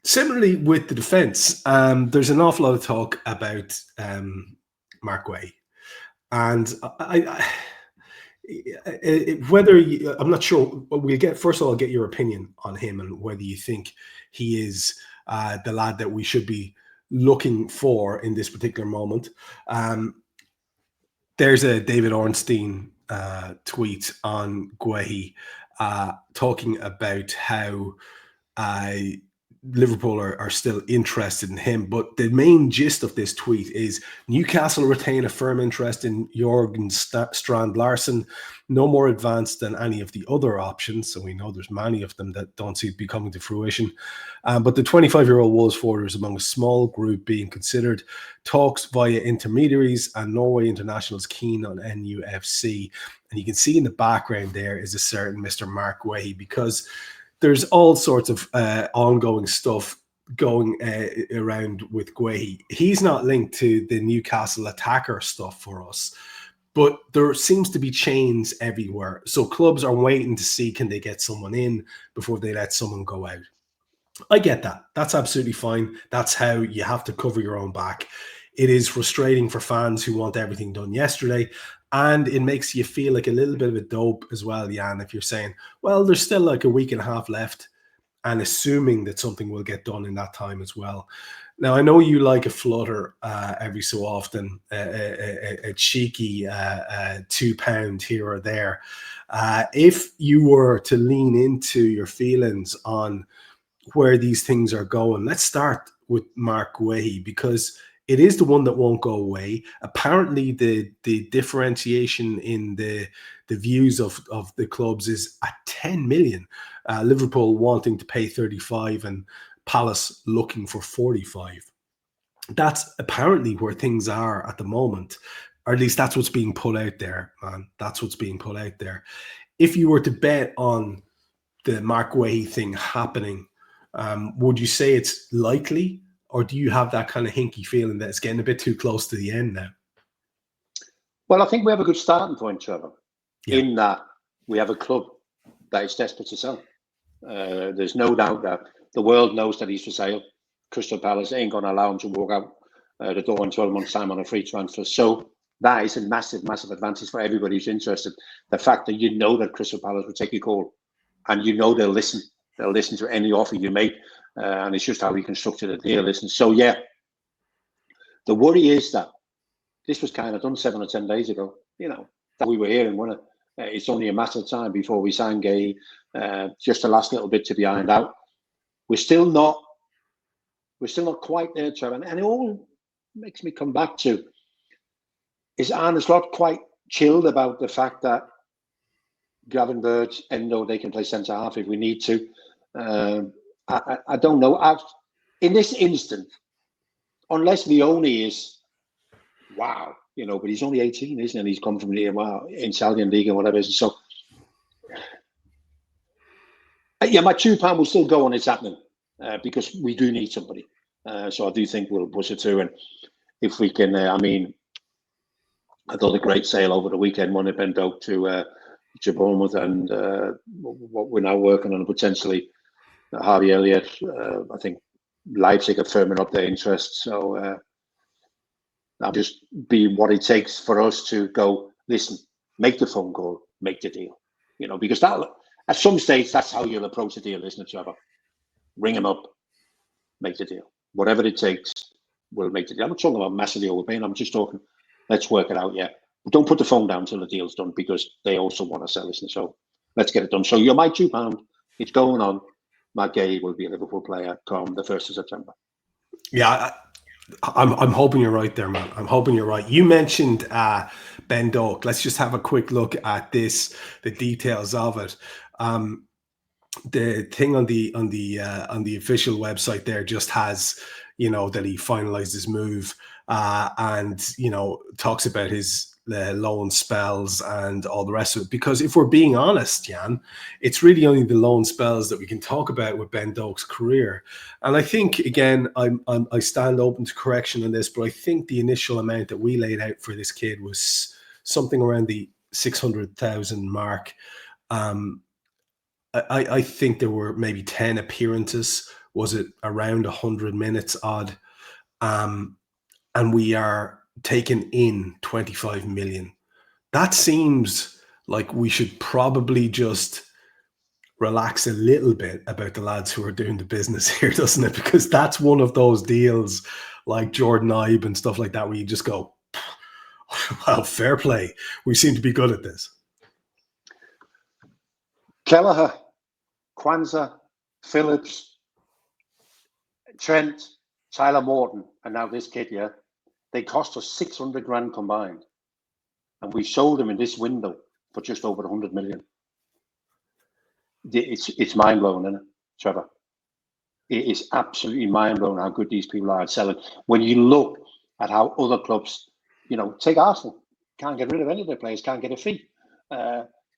Similarly with the defence, there's an awful lot of talk about Marc Guehi. And I'm not sure. We'll get, first of all, I'll get your opinion on him and whether you think he is the lad that we should be looking for in this particular moment. There's a David Ornstein tweet on Guehi talking about how Liverpool are still interested in him. But the main gist of this tweet is Newcastle retain a firm interest in Jørgen Strand Larsen, no more advanced than any of the other options. So we know there's many of them that don't seem to be coming to fruition. But the 25-year-old Wolves forward is among a small group being considered. Talks via intermediaries, and Norway International's keen on NUFC. And you can see in the background there is a certain Mr. Marc Guehi, because there's all sorts of ongoing stuff going around with Guehi. He's not linked to the Newcastle attacker stuff for us, but there seems to be chains everywhere. So clubs are waiting to see, can they get someone in before they let someone go out? I get that. That's absolutely fine. That's how you have to cover your own back. It is frustrating for fans who want everything done yesterday. And it makes you feel like a little bit of a dope as well, Jan, if you're saying, well, there's still like a week and a half left, and assuming that something will get done in that time as well. Now, I know you like a flutter every so often, a cheeky £2 here or there. If you were to lean into your feelings on where these things are going, let's start with Marc Guehi, because it is the one that won't go away. Apparently, the differentiation in the views of the clubs is at 10 million. Liverpool wanting to pay 35 and Palace looking for 45. That's apparently where things are at the moment, or at least that's what's being put out there, man. That's what's being put out there. If you were to bet on the Marc Guehi thing happening, would you say it's likely? Or do you have that kind of hinky feeling that it's getting a bit too close to the end now? Well, I think we have a good starting point, Trevor, in that we have a club that is desperate to sell. There's no doubt that the world knows that he's for sale. Crystal Palace ain't going to allow him to walk out the door in 12 months' time on a free transfer. So that is a massive, massive advantage for everybody who's interested. The fact that you know that Crystal Palace will take your call, and you know they'll listen. They'll listen to any offer you make. And it's just how we constructed the deal. Listen, so yeah, the worry is that this was kind of done 7 or 10 days ago. You know, that we were hearing, wasn't it? It's only a matter of time before we sign Guehi. Just the last little bit to be ironed out. We're still not quite there, Trevor. And it all makes me come back to, is Arne Slot quite chilled about the fact that Gravenberch, Endo, they can play centre half if we need to. I don't know. In this instant, unless Leoni is, wow, you know, but he's only 18, isn't he? And he's come from the in Italian league and whatever. So, yeah, my £2 will still go on. It's happening because we do need somebody. So I do think we'll push it through. And if we can, I thought a great sale over the weekend, one of Doak to Bournemouth, and what we're now working on potentially. Harvey Elliott, I think Leipzig are firming up their interest. So that'll just be what it takes for us to go, listen, make the phone call, make the deal. You know, because that at some stage, that's how you'll approach a deal, isn't it, Trevor? Ring him up, make the deal. Whatever it takes, we'll make the deal. I'm not talking about massively overpaying. I'm just talking, let's work it out, yeah. But don't put the phone down until the deal's done, because they also want to sell, isn't it? So let's get it done. So you're my £2. It's going on. Marc Guehi will be a Liverpool player come the 1st of September. Yeah, I'm hoping you're right there, man. I'm hoping you're right. You mentioned Ben Doak. Let's just have a quick look at this, the details of it. The thing on the official website there just has, you know, that he finalized his move and, you know, talks about his loan spells and all the rest of it. Because if we're being honest, Jan, it's really only the loan spells that we can talk about with Ben Doak's career. And I think, again, I stand open to correction on this, but I think the initial amount that we laid out for this kid was something around the 600,000 mark. I think there were maybe 10 appearances was it around 100 minutes odd, and we are taking in 25 million. That seems like we should probably just relax a little bit about the lads who are doing the business here, doesn't it? Because that's one of those deals like Jordan Ibe and stuff like that where you just go, well, fair play. We seem to be good at this. Kelleher, Kwanzaa, Phillips, Trent, Tyler Morton, and now this kid here, they cost us 600 grand combined. And we sold them in this window for just over 100 million. It's mind-blowing, isn't it, Trevor? It is absolutely mind-blowing how good these people are at selling. When you look at how other clubs, take Arsenal, can't get rid of any of their players, can't get a fee.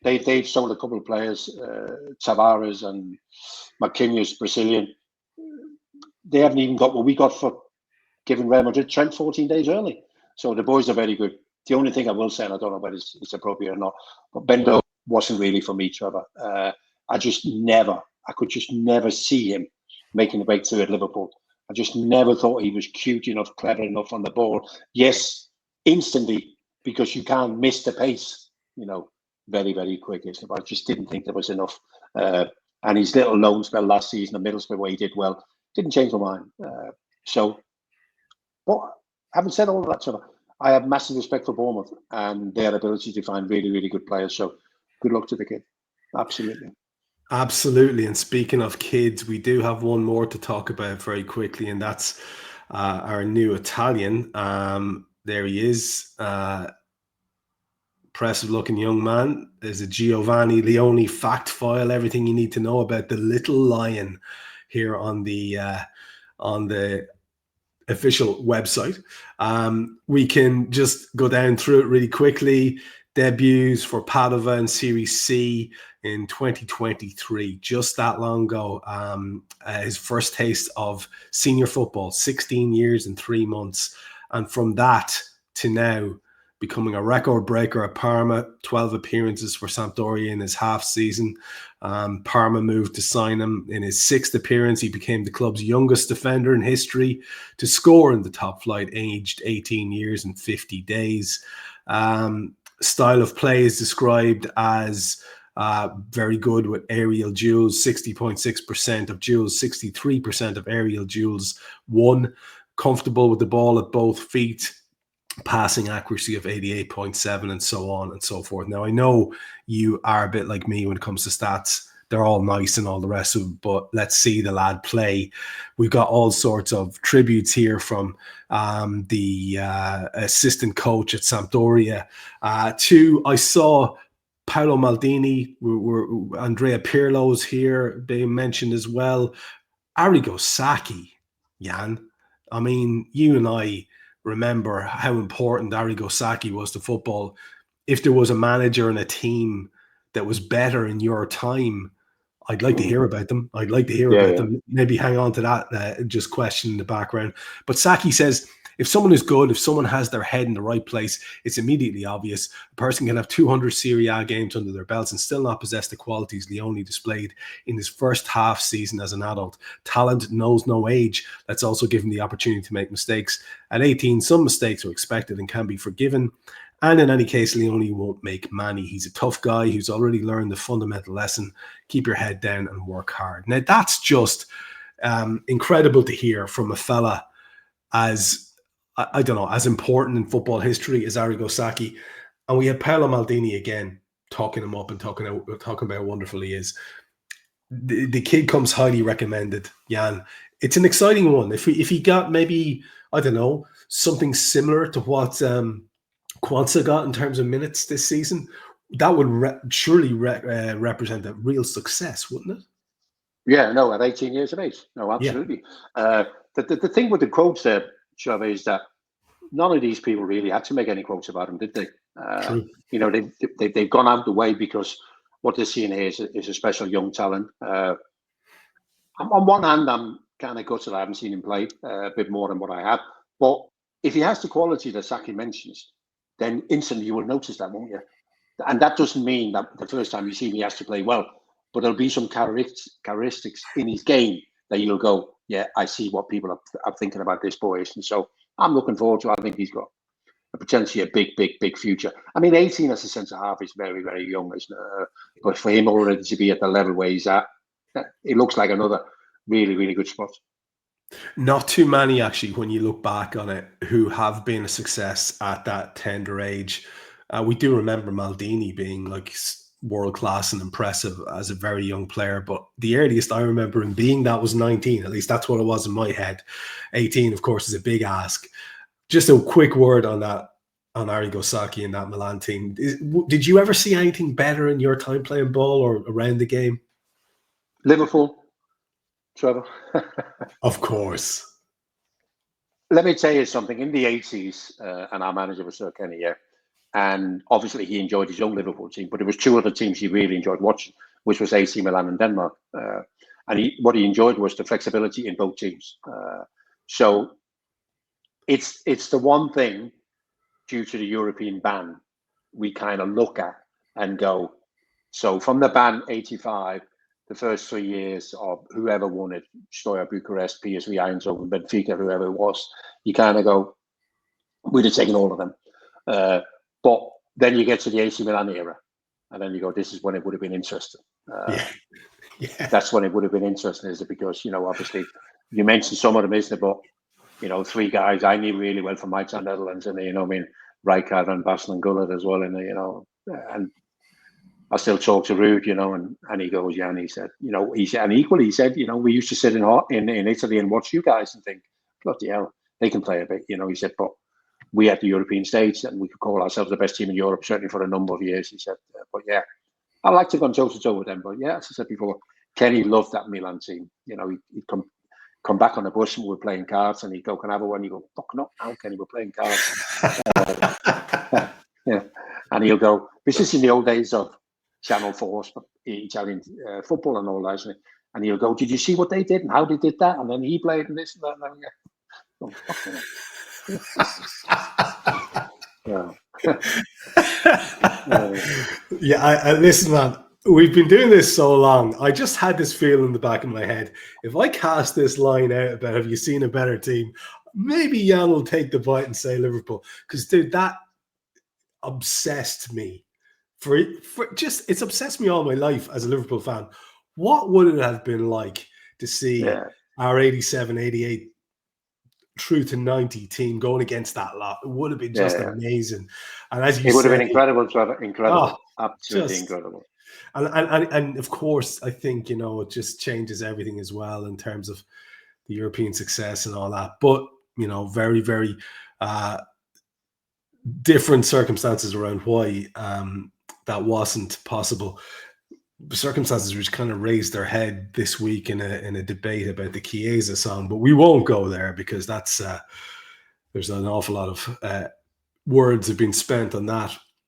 They've sold a couple of players, Tavares and Marquinhos, Brazilian. They haven't even got what we got for giving Real Madrid Trent 14 days early. So the boys are very good. The only thing I will say, and I don't know whether it's appropriate or not, but Bendo wasn't really for me, Trevor. I could just never see him making the breakthrough at Liverpool. I just never thought he was cute enough, clever enough on the ball. Yes, instantly, because you can't miss the pace, very, very quick. But I just didn't think there was enough. And his little loan spell last season, the Middlesbrough, where he did well, didn't change my mind. But having said all of that, Trevor, I have massive respect for Bournemouth and their ability to find really, really good players. So good luck to the kid. Absolutely. Absolutely. And speaking of kids, we do have one more to talk about very quickly, and that's our new Italian. There he is. Impressive looking young man. There's a Giovanni Leoni fact file, everything you need to know about the little lion here on the official website. We can just go down through it really quickly. Debuts for Padova in Series C in 2023, just that long ago. His first taste of senior football, 16 years and 3 months. And from that to now, becoming a record breaker at Parma, 12 appearances for Sampdoria in his half season. Parma moved to sign him. In his 6th appearance, he became the club's youngest defender in history to score in the top flight, aged 18 years and 50 days. Style of play is described as very good with aerial duels, 60.6% of duels, 63% of aerial duels won. Comfortable with the ball at both feet, passing accuracy of 88.7 and so on and so forth. Now, I know you are a bit like me when it comes to stats. They're all nice and all the rest of it, but let's see the lad play. We've got all sorts of tributes here from the assistant coach at Sampdoria I saw Paolo Maldini, Andrea Pirlo's here being mentioned as well. Arrigo Sacchi, Jan. I mean, you and I remember how important Arrigo Sacchi was to football. If there was a manager and a team that was better in your time, I'd like to hear about them. I'd like to hear about them. Maybe hang on to that just question in the background. But Sacchi says, if someone is good, if someone has their head in the right place, it's immediately obvious. A person can have 200 Serie A games under their belts and still not possess the qualities Leoni displayed in his first half season as an adult. Talent knows no age. Let's also give him the opportunity to make mistakes. At 18, some mistakes are expected and can be forgiven. And in any case, Leoni won't make many. He's a tough guy who's already learned the fundamental lesson. Keep your head down and work hard. Now, that's just incredible to hear from a fella as, I don't know, as important in football history as Arrigo Sacchi. And we had Paolo Maldini again talking him up and talking about how wonderful he is. The kid comes highly recommended, Jan. It's an exciting one. If he got maybe, I don't know, something similar to what Kwanzaa got in terms of minutes this season, that would surely represent a real success, wouldn't it? Yeah, no, at 18 years of age. No, absolutely. Yeah. The thing with the quotes there, Trevor, is that none of these people really had to make any quotes about him, did they? True. They've gone out of the way because what they're seeing here is a special young talent. On one hand, I'm kind of gutted I haven't seen him play a bit more than what I have. But if he has the quality that Sacchi mentions, then instantly you will notice that, won't you? And that doesn't mean that the first time you see him, he has to play well. But there'll be some characteristics in his game that you'll go, yeah, I see what people are thinking about this boy. And so I'm looking forward to it. I think he's got potentially a big future. I mean, 18 as a centre half is very, very young, isn't it? But for him already to be at the level where he's at, it looks like another really, really good spot. Not too many, actually, when you look back on it, who have been a success at that tender age. We do remember Maldini being like world-class and impressive as a very young player, but the earliest I remember him being that was 19. At least that's what it was in my head. 18, of course, is a big ask. Just a quick word on that, on Arrigo Sacchi and that Milan team. Did you ever see anything better in your time playing ball or around the game? Liverpool, Trevor. Of course. Let me tell you something. In the 80s, and our manager was Sir Kenny, yeah, and obviously he enjoyed his own Liverpool team, but there was two other teams he really enjoyed watching, which was AC Milan and Denmark. And what he enjoyed was the flexibility in both teams. So it's the one thing, due to the European ban, we kind of look at and go, so from the ban 85, the first 3 years of whoever won it, Steaua Bucharest, PSV Eindhoven, Benfica, whoever it was, you kind of go, we'd have taken all of them. But then you get to the AC Milan era, and then you go, this is when it would have been interesting. Yeah. That's when it would have been interesting, is it? Because, obviously, you mentioned some of them, isn't it? But, three guys I knew really well from my time, Netherlands, and, Rijkaard and Basten and Gullit as well, and, and I still talk to Ruud, and he goes, yeah, and he said, and equally, he said, we used to sit in Italy and watch you guys and think, bloody hell, they can play a bit, he said, but we had the European stage and we could call ourselves the best team in Europe, certainly for a number of years, he said. But yeah, I like to go toe-to-toe with them. But yeah, as I said before, Kenny loved that Milan team. He'd come back on the bus and we were playing cards, and he'd go, can I have a one? You go, fuck not now, Kenny, we're playing cards. Yeah. And he'll go, this is in the old days of Channel 4, Italian football and all that. And he'll go, did you see what they did and how they did that? And then he played and this and that. And yeah. Oh, fucking hell. Yeah, listen, man, we've been doing this so long. I just had this feel in the back of my head. If I cast this line out about have you seen a better team, maybe Jan will take the bite and say Liverpool. Because, dude, that obsessed me. It's obsessed me all my life as a Liverpool fan. What would it have been like to see our 87, 88 through to 90 team going against that lot? It would have been just amazing. And as you said, it would have been incredible, Trevor. Incredible. Absolutely incredible. And of course, I think, it just changes everything as well in terms of the European success and all that. But, very, very different circumstances around why that wasn't possible. Circumstances which kind of raised their head this week in a debate about the Chiesa song, but we won't go there because that's there's an awful lot of words have been spent on that